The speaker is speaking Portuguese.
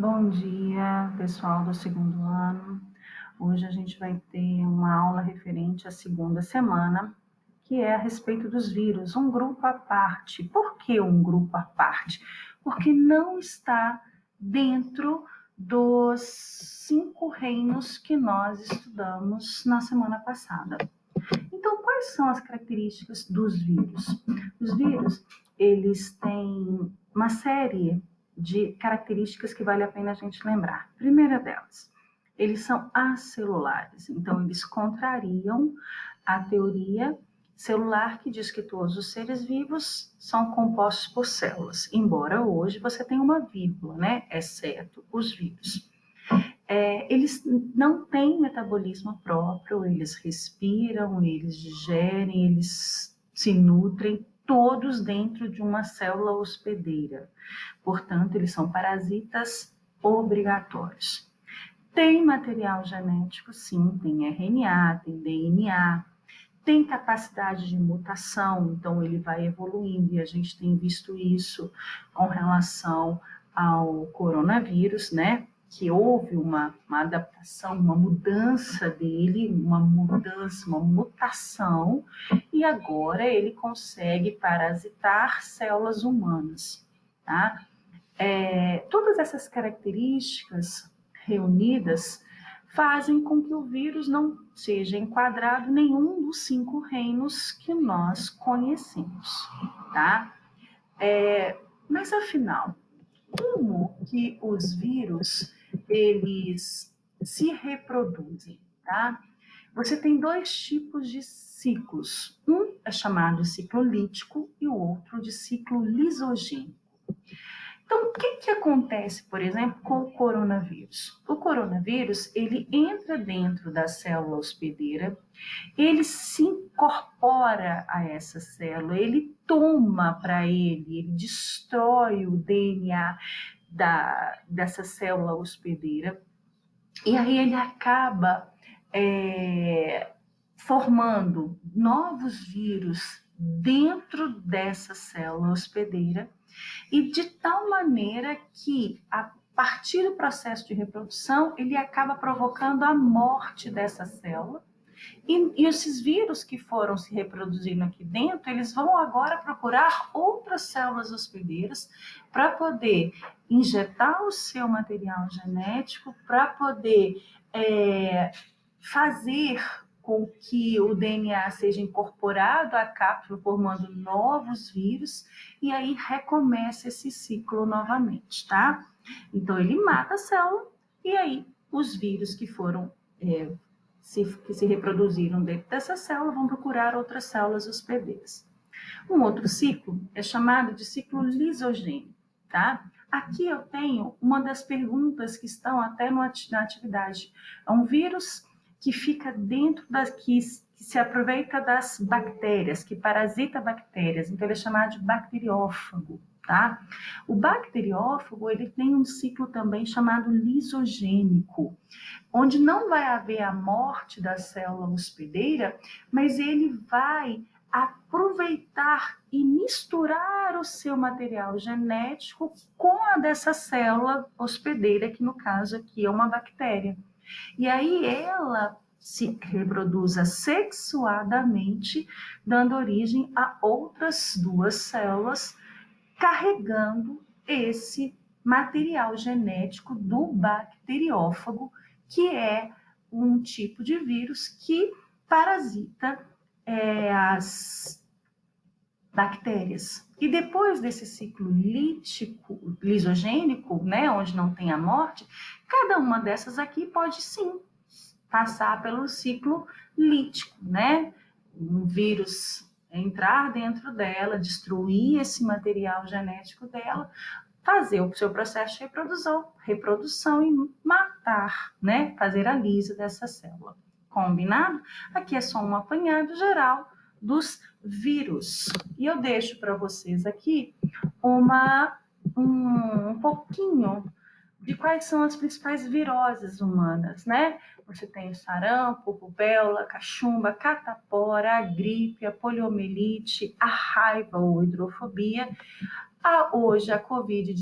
Bom dia, pessoal do segundo ano. Hoje a gente vai ter uma aula referente à segunda semana, que é a respeito dos vírus, um grupo à parte. Por que um grupo à parte? Porque não está dentro dos 5 reinos que nós estudamos na semana passada. Então, quais são as características dos vírus? Os vírus, eles têm uma série de características que vale a pena a gente lembrar. Primeira delas, eles são acelulares, então eles contrariam a teoria celular que diz que todos os seres vivos são compostos por células, embora hoje você tenha uma vírgula, né? Exceto os vírus. Eles não têm metabolismo próprio, eles respiram, eles digerem, eles se nutrem, todos dentro de uma célula hospedeira. Portanto, eles são parasitas obrigatórios. Tem material genético, sim, tem RNA, tem DNA, tem capacidade de mutação, então ele vai evoluindo, e a gente tem visto isso com relação ao coronavírus, né? Que houve uma adaptação, uma mudança dele, uma mutação, e agora ele consegue parasitar células humanas, tá? Todas essas características reunidas fazem com que o vírus não seja enquadrado em nenhum dos 5 reinos que nós conhecemos, tá? Mas afinal, como que os vírus eles se reproduzem, tá? Você tem 2 tipos de ciclos. Um é chamado de ciclo lítico e o outro de ciclo lisogênico. Então, o que acontece, por exemplo, com o coronavírus? O coronavírus, ele entra dentro da célula hospedeira, ele se incorpora a essa célula, ele toma para ele destrói o DNA dessa célula hospedeira, e aí ele acaba formando novos vírus dentro dessa célula hospedeira, e de tal maneira que, a partir do processo de reprodução, ele acaba provocando a morte dessa célula. E esses vírus que foram se reproduzindo aqui dentro, eles vão agora procurar outras células hospedeiras para poder injetar o seu material genético, para poder fazer com que o DNA seja incorporado à cápsula, formando novos vírus, e aí recomeça esse ciclo novamente, tá? Então, ele mata a célula, e aí os vírus que foram que se reproduziram dentro dessa célula vão procurar outras células hospedeiras. Um outro ciclo é chamado de ciclo lisogênico, tá? Aqui eu tenho uma das perguntas que estão até na atividade. É um vírus que fica dentro que se aproveita das bactérias, que parasita bactérias, então ele é chamado de bacteriófago, tá? O bacteriófago, ele tem um ciclo também chamado lisogênico, onde não vai haver a morte da célula hospedeira, mas ele vai aproveitar e misturar o seu material genético com a dessa célula hospedeira, que no caso aqui é uma bactéria. E aí ela se reproduz assexuadamente, dando origem a outras 2 células, carregando esse material genético do bacteriófago, que é um tipo de vírus que parasita as bactérias. E depois desse ciclo lítico, lisogênico, né, onde não tem a morte, cada uma dessas aqui pode sim passar pelo ciclo lítico, né? Um vírus entrar dentro dela, destruir esse material genético dela, fazer o seu processo de reprodução e matar, né? Fazer a lisa dessa célula. Combinado? Aqui é só um apanhado geral dos vírus. E eu deixo para vocês aqui um pouquinho de quais são as principais viroses humanas, né? Você tem o sarampo, rubéola, cachumba, catapora, a gripe, a poliomielite, a raiva ou hidrofobia, hoje a Covid-19.